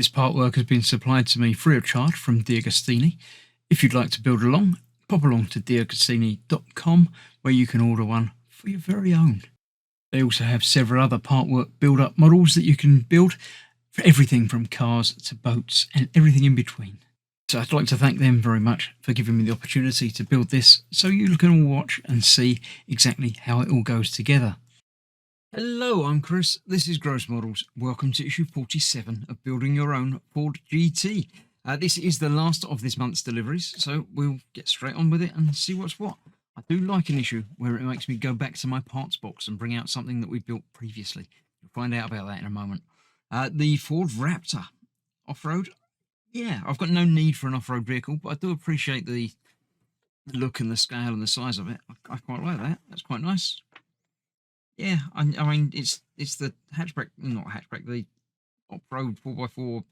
This part work has been supplied to me free of charge from DeAgostini. If you'd like to build along, pop along to DeAgostini.com where you can order one for your very own. They also have several other part work build-up models that you can build for everything from cars to boats and everything in between. So I'd like to thank them very much for giving me the opportunity to build this so you can all watch and see exactly how it all goes together. Hello, I'm Chris. This is Gross Models. Welcome to issue 47 of Building Your Own Ford GT. This is the last of this month's deliveries, so we'll get straight on with it and see what's what. I do like an issue where it makes me go back to my parts box and bring out something that we built previously. You'll find out about that in a moment. The Ford Raptor off-road. Yeah, I've got no need for an off-road vehicle, but I do appreciate the look and the scale and the size of it. I quite like that. That's quite nice. Yeah, I mean, it's the hatchback, not hatchback, the off-road 4x4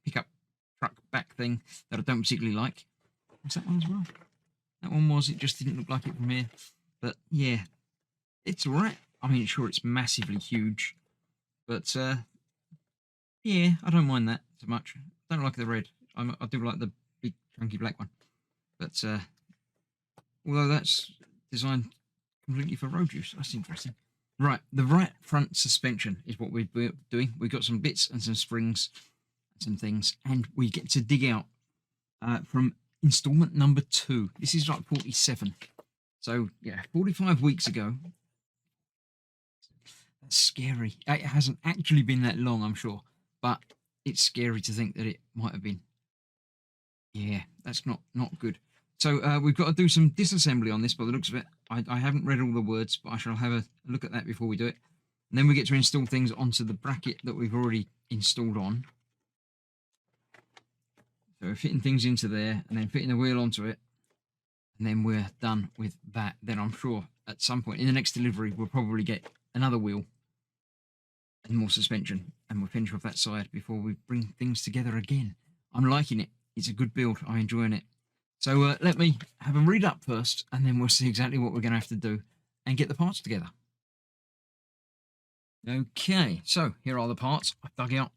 pickup truck back thing that I don't particularly like. Was that one as well? That one was, it just didn't look like it from here. But yeah, it's alright. I mean, sure, it's massively huge, but yeah, I don't mind that so much. I don't like the red. I do like the big chunky black one. But although that's designed completely for road use, that's interesting. Right, the right front suspension is what we're doing. We've got some bits and some springs and some things, and we get to dig out from installment number 2. This is like 47. So, yeah, 45 weeks ago. That's scary. It hasn't actually been that long, I'm sure, but it's scary to think that it might have been. Yeah, that's not good. So we've got to do some disassembly on this by the looks of it. I haven't read all the words, but I shall have a look at that before we do it. And then we get to install things onto the bracket that we've already installed on. So we're fitting things into there and then fitting the wheel onto it. And then we're done with that. Then I'm sure at some point in the next delivery, we'll probably get another wheel and more suspension. And we'll finish off that side before we bring things together again. I'm liking it. It's a good build. I'm enjoying it. So let me have a read up first, and then we'll see exactly what we're going to have to do and get the parts together. Okay, so here are the parts I dug out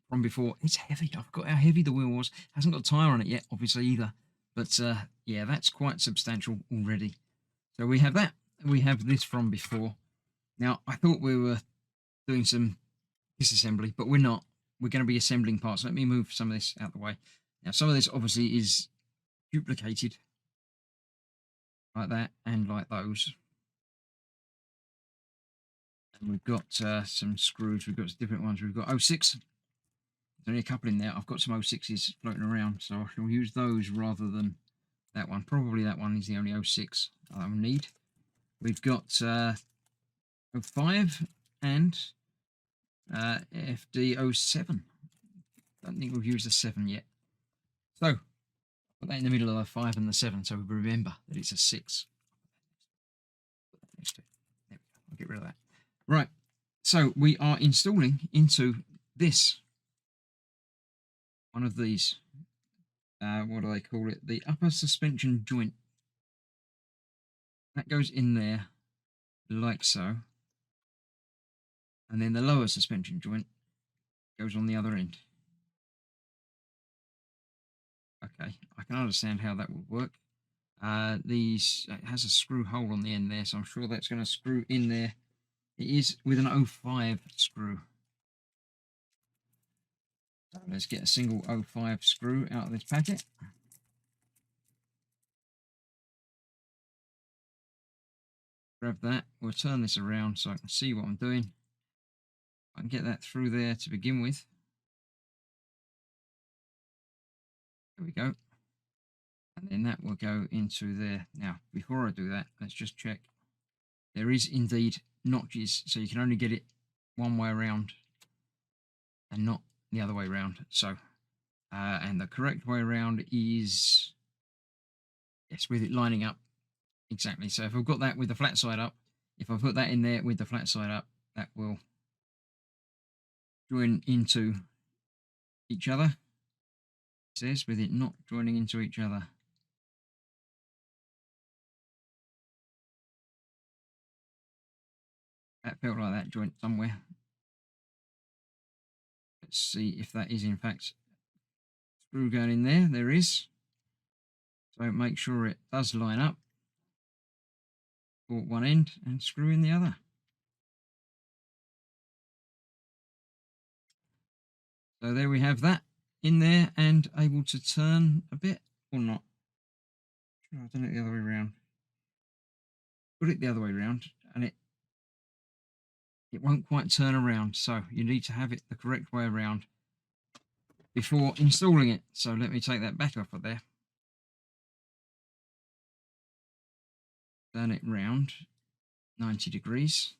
from before. It's heavy. I forgot how heavy the wheel was. Hasn't got a tyre on it yet, obviously, either. But yeah, that's quite substantial already. So we have that. We have this from before. Now, I thought we were doing some disassembly, but we're not. We're going to be assembling parts. Let me move some of this out the way. Now, some of this obviously is duplicated like that and like those. And we've got some screws. We've got different ones. We've got 06. There's only a couple in there. I've got some 06s floating around, so I shall use those rather than that one. Probably that one is the only 06 I will need. We've got 05 and FD07. Don't think we've used the 7 yet. So put that in the middle of the 5 and the 7 so we remember that it's a 6. Put that next to it. There we go. I'll get rid of that. Right, so we are installing into this, one of these, what do they call it? The upper suspension joint. That goes in there like so. And then the lower suspension joint goes on the other end. Okay, I can understand how that would work. It has a screw hole on the end there, so I'm sure that's going to screw in there. It is with an 05 screw. So let's get a single 05 screw out of this packet. Grab that. We'll turn this around so I can see what I'm doing. I can get that through there to begin with. There we go. And then that will go into there. Now, before I do that, let's just check. There is indeed notches, so you can only get it one way around and not the other way around. So, and the correct way around is, yes, with it lining up. Exactly. So if I've got that with the flat side up, if I put that in there with the flat side up, that will join into each other. It says with it not joining into each other. That felt like that joint somewhere. let's see if that is in fact screw going in there. There is. So make sure it does line up. Port one end and screw in the other. So there we have that in there and able to turn a bit or not. I've done it the other way around. Put it the other way around and it won't quite turn around. So you need to have it the correct way around before installing it. So let me take that back off of there. Turn it round 90 degrees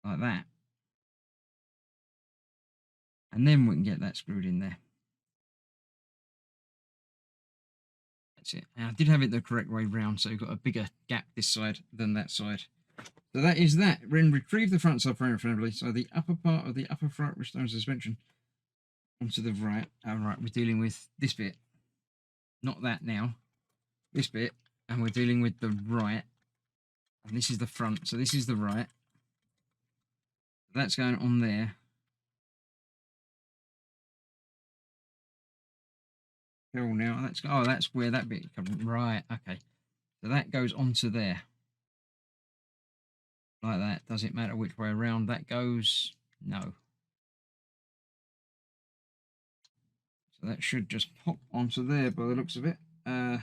like that. And then we can get that screwed in there. That's it. And I did have it the correct way round, so you've got a bigger gap this side than that side. So that is that. Then retrieve the front side frame assembly. So the upper part of the upper front wishbone suspension onto the right. Right, we're dealing with this bit. Not that now. This bit. And we're dealing with the right. And this is the front. So this is the right. That's going on there. Careful now. That's where that bit comes. Right, okay. So that goes onto there. Like that. Does it matter which way around that goes? No. So that should just pop onto there by the looks of it. To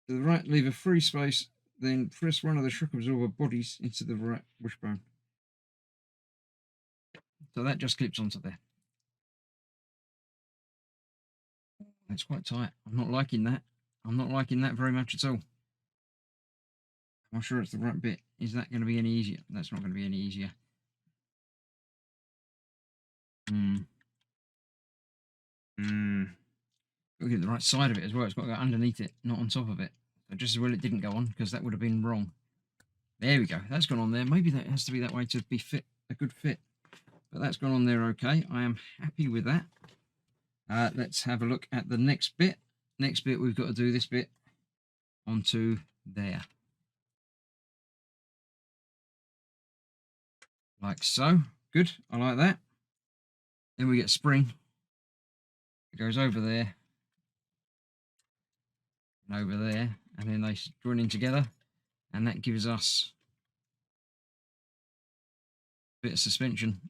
the right, leave a free space, then press one of the shock absorber bodies into the right wishbone. So that just clips onto there. That's quite tight. I'm not liking that. I'm not liking that very much at all. I'm sure it's the right bit. Is that going to be any easier? That's not going to be any easier. Got to get the right side of it as well. It's got to go underneath it, not on top of it. So just as well it didn't go on, because that would have been wrong. There we go. That's gone on there. Maybe that has to be that way to be fit, a good fit. But that's gone on there okay. I am happy with that. Let's have a look at the next bit. Next bit, we've got to do this bit onto there. Like so. Good. I like that. Then we get spring. It goes over there. And over there. And then they join in together. And that gives us a bit of suspension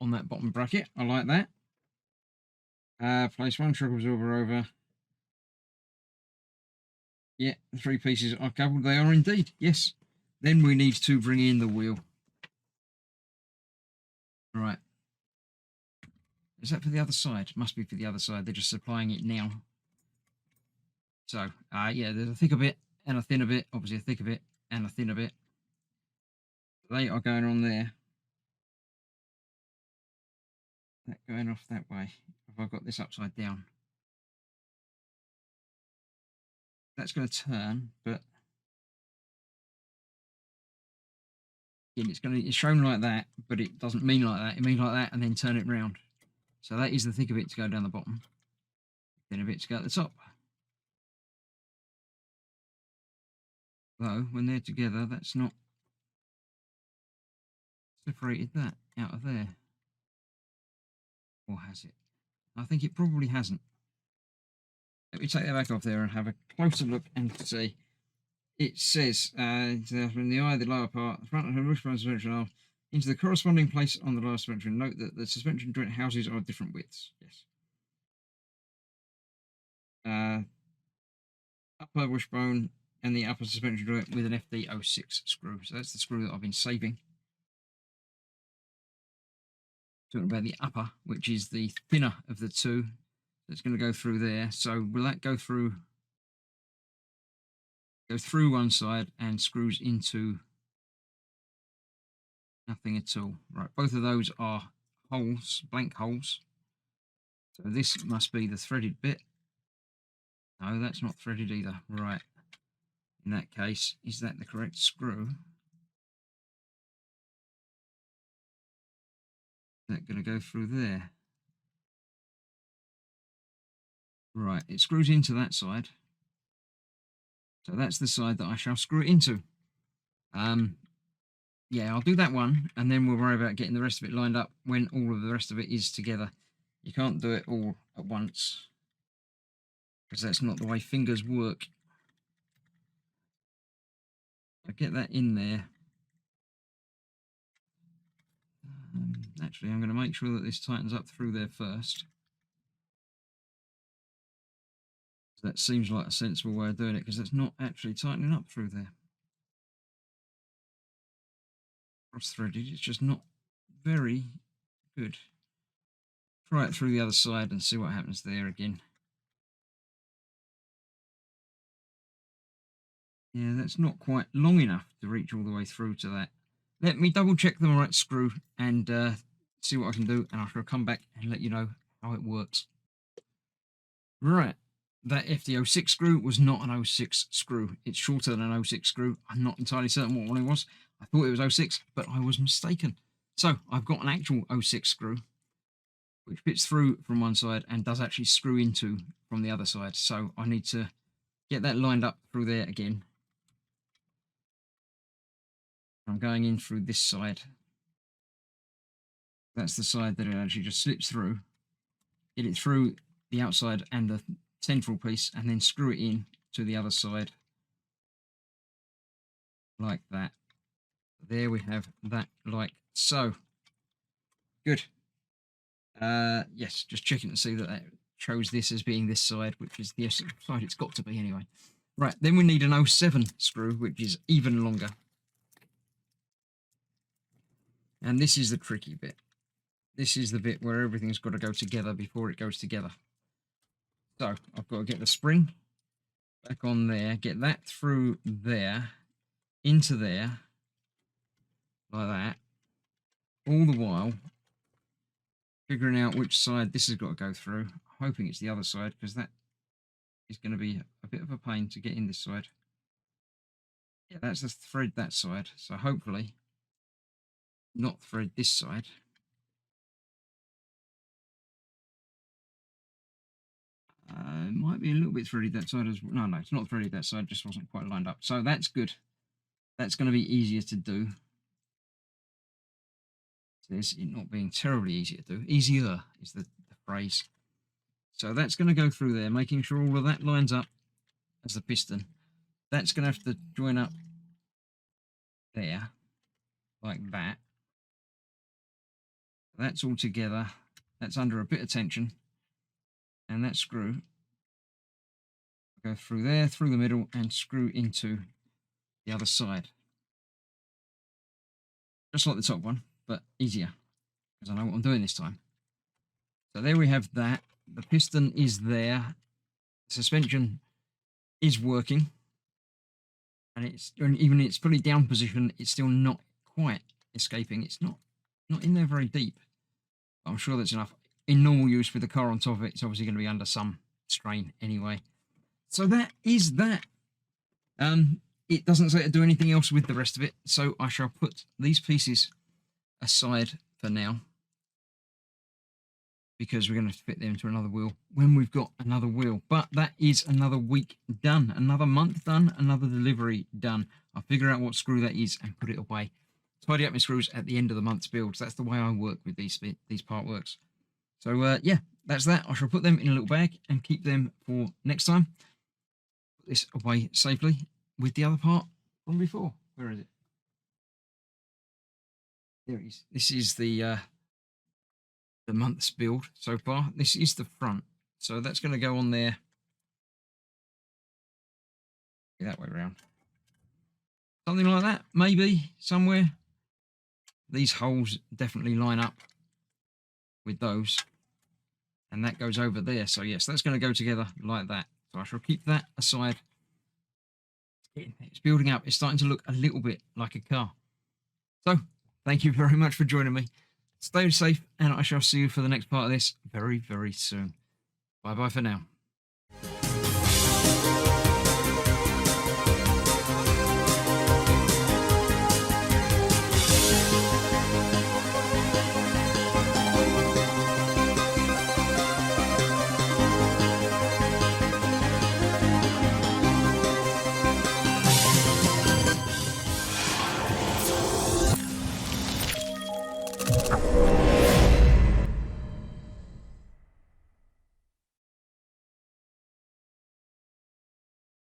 on that bottom bracket. I like that. Place one shock absorber over. Yeah, the three pieces are coupled. They are indeed. Yes. Then we need to bring in the wheel. Right. Is that for the other side? Must be for the other side. They're just supplying it now. So, yeah, there's a thicker bit and a thinner bit. Obviously, a thicker bit and a thinner bit. They are going on there. That going off that way. Have I got this upside down? That's going to turn, but again, it's shown like that, but it doesn't mean like that. It means like that and then turn it round. So that is the thicker bit to go down the bottom. Thinner bit to go at the top. Though, when they're together, that's not separated that out of there. Or has it? I think it probably hasn't. Let me take that back off there and have a closer look and see. It says, from the eye of the lower part, the front of the wishbone suspension arm, into the corresponding place on the lower suspension. Note that the suspension joint houses are different widths. Yes. Upper wishbone and the upper suspension joint with an FD06 screw. So that's the screw that I've been saving. Talking about the upper, which is the thinner of the two. That's going to go through there. So will that go through one side and screws into nothing at all? Right, both of those are holes, blank holes. So this must be the threaded bit. No, that's not threaded either. Right. In that case, is that the correct screw? Is that going to go through there? Right, it screws into that side. So that's the side that I shall screw it into. yeah, I'll do that one, and then we'll worry about getting the rest of it lined up when all of the rest of it is together. You can't do it all at once, because that's not the way fingers work. So get that in there. Actually, I'm going to make sure that this tightens up through there first. So that seems like a sensible way of doing it, because it's not actually tightening up through there. Cross-threaded, it's just not very good. Try it through the other side and see what happens there again. Yeah, that's not quite long enough to reach all the way through to that. Let me double check the right screw and see what I can do, and I shall come back and let you know how it works. Right, that FD06 screw was not an 06 screw. It's shorter than an 06 screw. I'm not entirely certain what one it was. I thought it was 06, but I was mistaken. So I've got an actual 06 screw, which fits through from one side and does actually screw into from the other side. So I need to get that lined up through there again. I'm going in through this side. That's the side that it actually just slips through. Get it through the outside and the central piece, and then screw it in to the other side like that. There we have that, like so. Good. Yes, just checking to see that that shows this as being this side, which is the side it's got to be anyway. Right, then we need an 07 screw, which is even longer. And this is the tricky bit. This is the bit where everything's got to go together before it goes together. So I've got to get the spring back on there, get that through there, into there, like that, all the while figuring out which side this has got to go through, hoping it's the other side, because that is going to be a bit of a pain to get in this side. Yeah, that's the thread that side, so hopefully not thread this side. It might be a little bit threaded that side as well. No, it's not threaded that side, just wasn't quite lined up. So that's good. That's going to be easier to do. There's it not being terribly easy to do. Easier is the phrase. So that's going to go through there, making sure all of that lines up as the piston. That's going to have to join up there, like that. That's all together. That's under a bit of tension. And that screw go through there, through the middle, and screw into the other side. Just like the top one, but easier, because I know what I'm doing this time. So there we have that. The piston is there. The suspension is working. And it's even its fully down position, it's still not quite escaping. It's not in there very deep. But I'm sure that's enough. In normal use with the car on top of it, it's obviously going to be under some strain anyway. So that is that. It doesn't say to do anything else with the rest of it, so I shall put these pieces aside for now, because we're going to fit them into another wheel when we've got another wheel. But that is another week done, another month done, another delivery done. I'll figure out what screw that is and put it away. Tidy up my screws at the end of the month's builds. That's the way I work with these part works. So yeah, that's that. I shall put them in a little bag and keep them for next time. Put this away safely with the other part from before. Where is it? There it is. This is the month's build so far. This is the front, so that's going to go on there that way around, something like that, maybe somewhere. These holes definitely line up with those, and that goes over there. So yes, that's going to go together like that. So I shall keep that aside. It's building up. It's starting to look a little bit like a car. So thank you very much for joining me. Stay safe, and I shall see you for the next part of this very, very soon. Bye bye for now.